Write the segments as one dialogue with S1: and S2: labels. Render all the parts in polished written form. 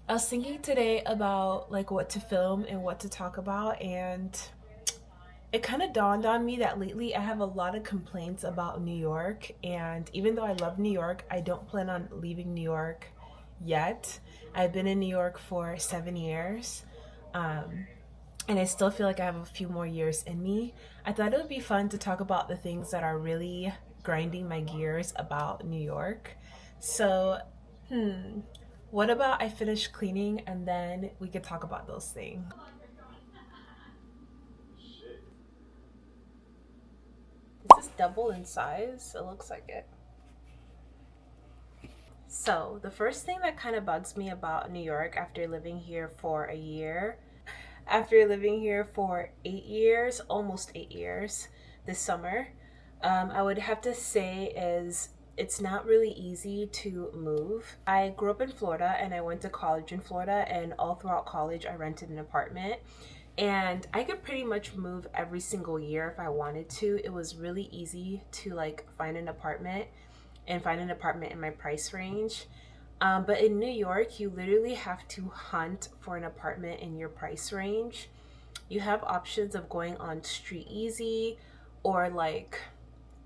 S1: I was thinking today about like what to film and what to talk about, and it kind of dawned on me that lately I have a lot of complaints about New York. And even though I love New York, I don't plan on leaving New York yet. I've been in New York for 7 years, um, and I still feel like I have a few more years in me. I thought it would be fun to talk about the things that are really grinding my gears about New York. So, hmm, what about I finish cleaning and then we could talk about those things? Is this double in size? It looks like it. So, the first thing that kind of bugs me about New York after living here for a year, after living here for 8 years, almost 8 years this summer, I would have to say is it's not really easy to move. I grew up in Florida and I went to college in Florida, and all throughout college, I rented an apartment. And I could pretty much move every single year if I wanted to. It was really easy to like find an apartment and find an apartment in my price range. But in New York, you literally have to hunt for an apartment in your price range. You have options of going on Street Easy or like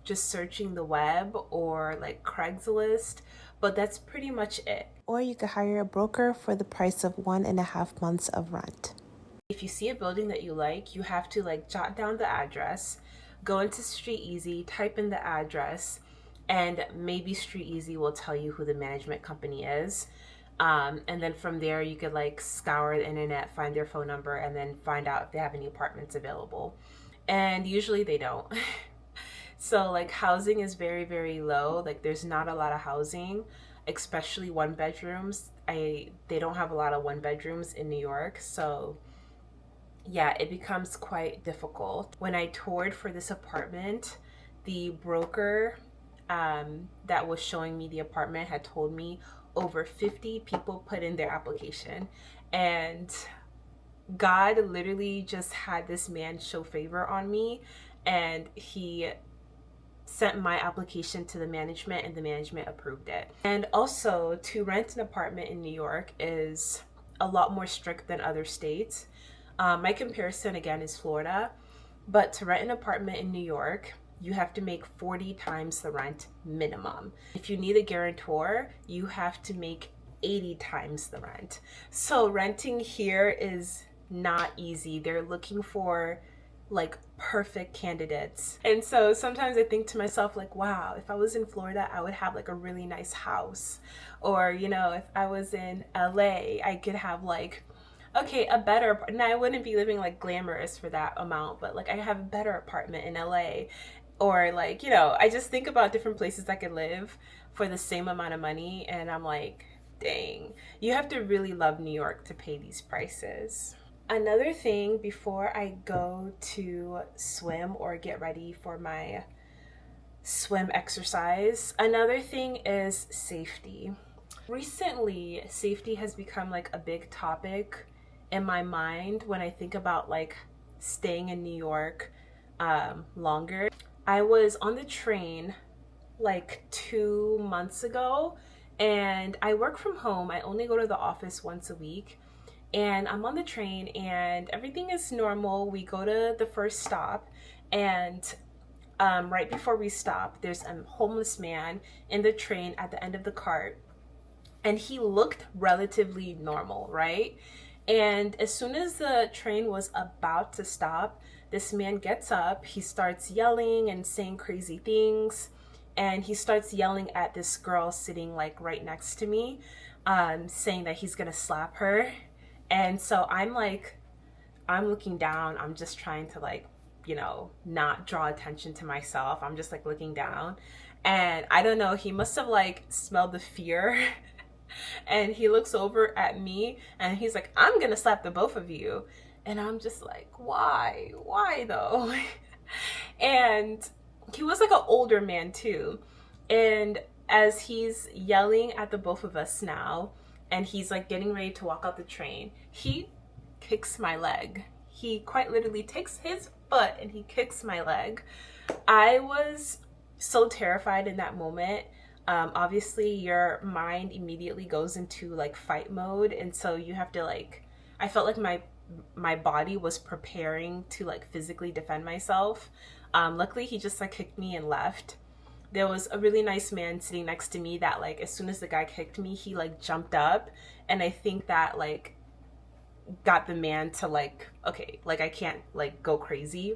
S1: just searching the web or like Craigslist, but that's pretty much it. Or you could hire a broker for the price of 1.5 months of rent. If you see a building that you like, you have to like jot down the address, go into Street Easy, type in the address, and maybe Street Easy will tell you who the management company is. And then from there, you could like scour the internet, find their phone number, and then find out if they have any apartments available. And usually they don't. So like housing is very, very low. Like there's not a lot of housing, especially one bedrooms. They don't have a lot of one bedrooms in New York. So yeah, it becomes quite difficult. When I toured for this apartment, the broker that was showing me the apartment had told me over 50 people put in their application. And God literally just had this man show favor on me, and he sent my application to the management and the management approved it. And also, to rent an apartment in New York is a lot more strict than other states. My comparison again is Florida, but to rent an apartment in New York, you have to make 40 times the rent minimum. If you need a guarantor, you have to make 80 times the rent. So renting here is not easy. They're looking for like perfect candidates. And so sometimes I think to myself like, wow, if I was in Florida, I would have like a really nice house. Or, if I was in LA, I could have like okay, a better, and I wouldn't be living like glamorous for that amount, but like I have a better apartment in LA. Or like, I just think about different places I could live for the same amount of money, and I'm like, dang, you have to really love New York to pay these prices. Another thing before I go to swim or get ready for my swim exercise, another thing is safety. Recently, safety has become like a big topic in my mind when I think about like staying in New York longer. I was on the train like 2 months ago, and I work from home. I only go to the office once a week, and I'm on the train and everything is normal. We go to the first stop, and right before we stop, there's a homeless man in the train at the end of the cart, and he looked relatively normal, right? And as soon as the train was about to stop, this man gets up, he starts yelling and saying crazy things, and he starts yelling at this girl sitting like right next to me, saying that he's gonna slap her. And so I'm like, I'm looking down, I'm just trying to like, not draw attention to myself. I'm just like looking down. And I don't know, he must have like smelled the fear. And he looks over at me and he's like, I'm gonna slap the both of you. And I'm just like, why? Why though? And he was like an older man too. And as he's yelling at the both of us now, and he's like getting ready to walk out the train, he kicks my leg. He quite literally takes his foot and he kicks my leg. I was so terrified in that moment. Obviously your mind immediately goes into like fight mode, and so you have to like, I felt like my body was preparing to like physically defend myself. Luckily he just like kicked me and left. There was a really nice man sitting next to me that like as soon as the guy kicked me, he like jumped up, and I think that like got the man to like, okay, like I can't like go crazy.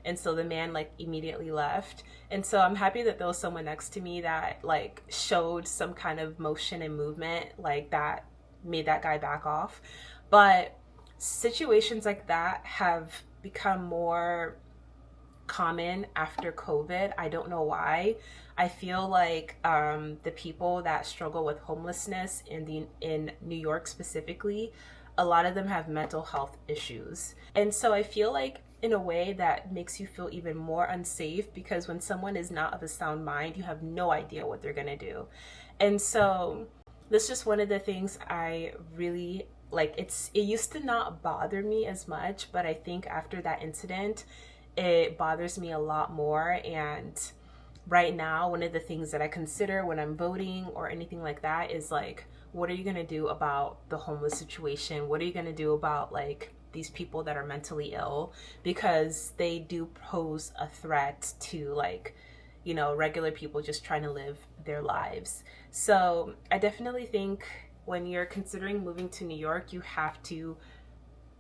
S1: And so the man like immediately left. And so I'm happy that there was someone next to me that like showed some kind of motion and movement like that made that guy back off. But situations like that have become more common after COVID. I don't know why. I feel like the people that struggle with homelessness in New York specifically, a lot of them have mental health issues. And so I feel like in a way that makes you feel even more unsafe, because when someone is not of a sound mind, you have no idea what they're gonna do. And so that's just one of the things I really like. It used to not bother me as much, but I think after that incident it bothers me a lot more. And right now, one of the things that I consider when I'm voting or anything like that is like, what are you going to do about the homeless situation? What are you going to do about like these people that are mentally ill? Because they do pose a threat to like, you know, regular people just trying to live their lives. So I definitely think when you're considering moving to New York, you have to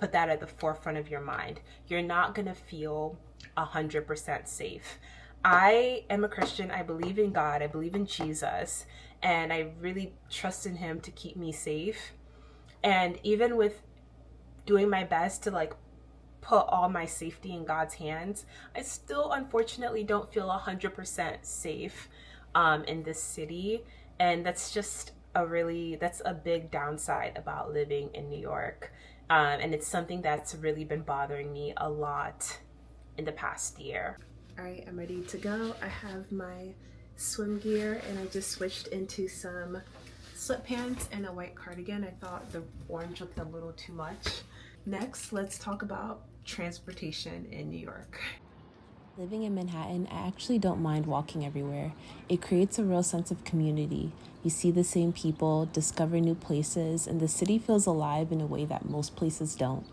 S1: put that at the forefront of your mind. You're not gonna feel 100% safe. I am a Christian. I believe in God. I believe in Jesus, and I really trust in Him to keep me safe. And even with doing my best to like put all my safety in God's hands, I still unfortunately don't feel 100% safe in this city. And that's just that's a big downside about living in New York. And it's something that's really been bothering me a lot in the past year. All right, I'm ready to go. I have my swim gear and I just switched into some sweatpants and a white cardigan. I thought the orange looked a little too much. Next, let's talk about transportation in New York.
S2: Living in Manhattan, I actually don't mind walking everywhere. It creates a real sense of community. You see the same people, discover new places, and the city feels alive in a way that most places don't.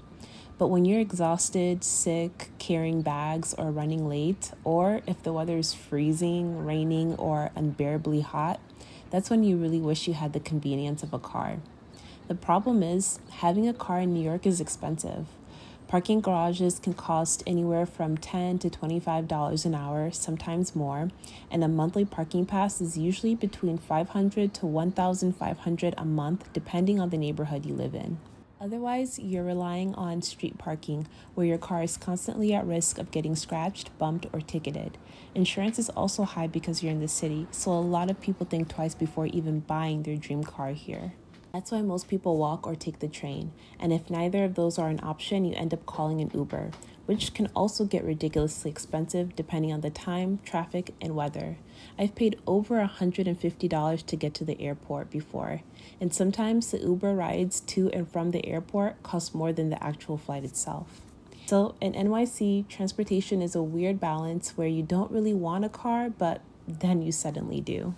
S2: But when you're exhausted, sick, carrying bags, or running late, or if the weather is freezing, raining, or unbearably hot, that's when you really wish you had the convenience of a car. The problem is, having a car in New York is expensive. Parking garages can cost anywhere from $10 to $25 an hour, sometimes more, and a monthly parking pass is usually between $500 to $1,500 a month, depending on the neighborhood you live in. Otherwise, you're relying on street parking, where your car is constantly at risk of getting scratched, bumped, or ticketed. Insurance is also high because you're in the city, so a lot of people think twice before even buying their dream car here. That's why most people walk or take the train, and if neither of those are an option, you end up calling an Uber, which can also get ridiculously expensive depending on the time, traffic, and weather. I've paid over $150 to get to the airport before, and sometimes the Uber rides to and from the airport cost more than the actual flight itself. So in NYC, transportation is a weird balance where you don't really want a car, but then you suddenly do.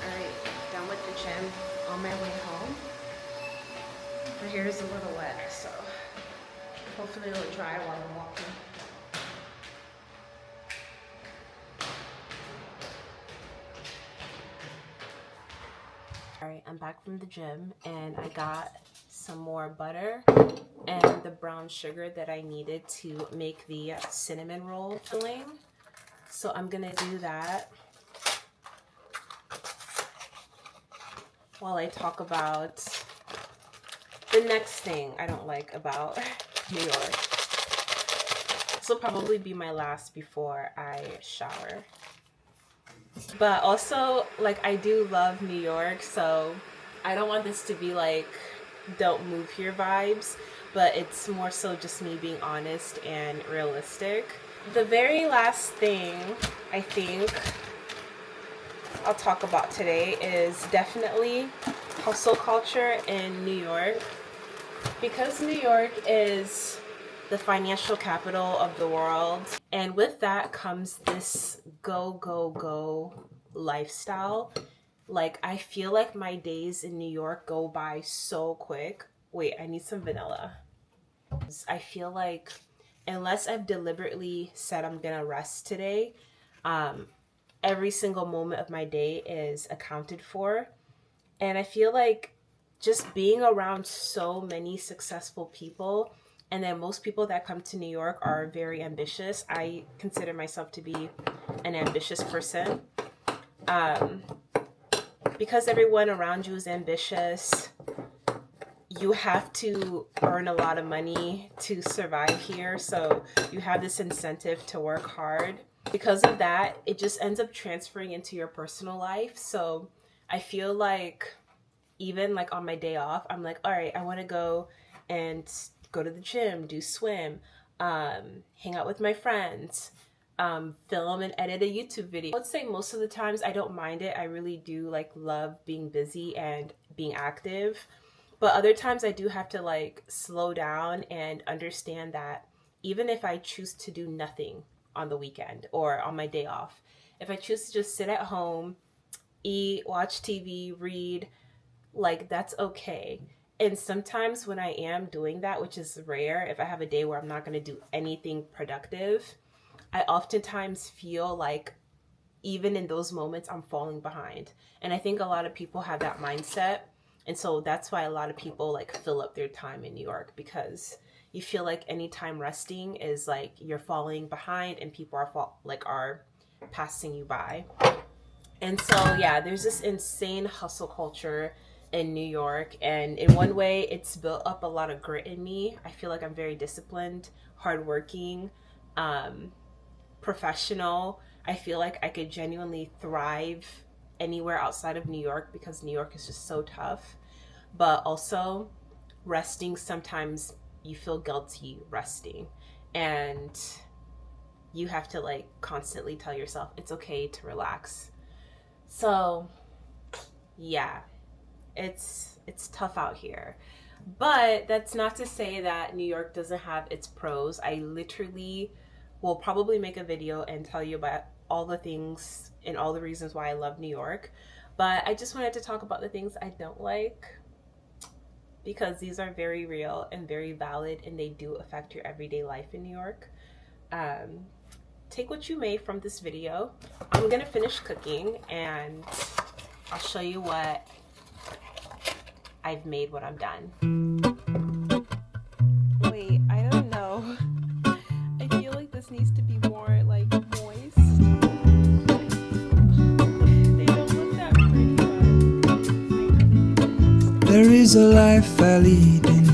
S1: Alright, done with the gym, on my way home. My hair is a little wet, so hopefully it'll dry while I'm walking. Alright, I'm back from the gym and I got some more butter and the brown sugar that I needed to make the cinnamon roll filling. So I'm gonna do that while I talk about the next thing I don't like about New York. This will probably be my last before I shower. But also, like, I do love New York, so I don't want this to be like don't move here vibes, but it's more so just me being honest and realistic. The very last thing I think I'll talk about today is definitely hustle culture in New York. Because New York is the financial capital of the world, and with that comes this go, go, go lifestyle. Like, I feel like my days in New York go by so quick. Wait, I need some vanilla. I feel like unless I've deliberately said I'm gonna rest today, um, every single moment of my day is accounted for. And I feel like just being around so many successful people, and then most people that come to New York are very ambitious. I consider myself to be an ambitious person. Um, because everyone around you is ambitious, you have to earn a lot of money to survive here. So you have this incentive to work hard. Because of that, it just ends up transferring into your personal life. So I feel like even like on my day off, I'm like, all right, I want to go to the gym, do swim, hang out with my friends, film and edit a YouTube video. I would say most of the times I don't mind it. I really do like love being busy and being active. But other times I do have to like slow down and understand that even if I choose to do nothing on the weekend or on my day off, if I choose to just sit at home, eat, watch TV, read, like that's okay. And sometimes when I am doing that, which is rare, if I have a day where I'm not going to do anything productive, I oftentimes feel like even in those moments I'm falling behind. And I think a lot of people have that mindset. And so that's why a lot of people like fill up their time in New York, because you feel like any time resting is like you're falling behind and people are passing you by. And so, yeah, there's this insane hustle culture in New York. And in one way, it's built up a lot of grit in me. I feel like I'm very disciplined, hardworking, um, professional. I feel like I could genuinely thrive anywhere outside of New York because New York is just so tough. But also, resting, sometimes you feel guilty resting. And you have to like constantly tell yourself it's okay to relax. So, yeah, it's tough out here. But that's not to say that New York doesn't have its pros. I literally will probably make a video and tell you about all the things and all the reasons why I love New York. But I just wanted to talk about the things I don't like because these are very real and very valid and they do affect your everyday life in New York. Um, Take what you may from this video. I'm gonna finish cooking and I'll show you what I've made when I'm done. Wait, I don't know. I feel like this needs to be more like moist. They don't look that pretty, but I really do.
S3: There is a life I lead in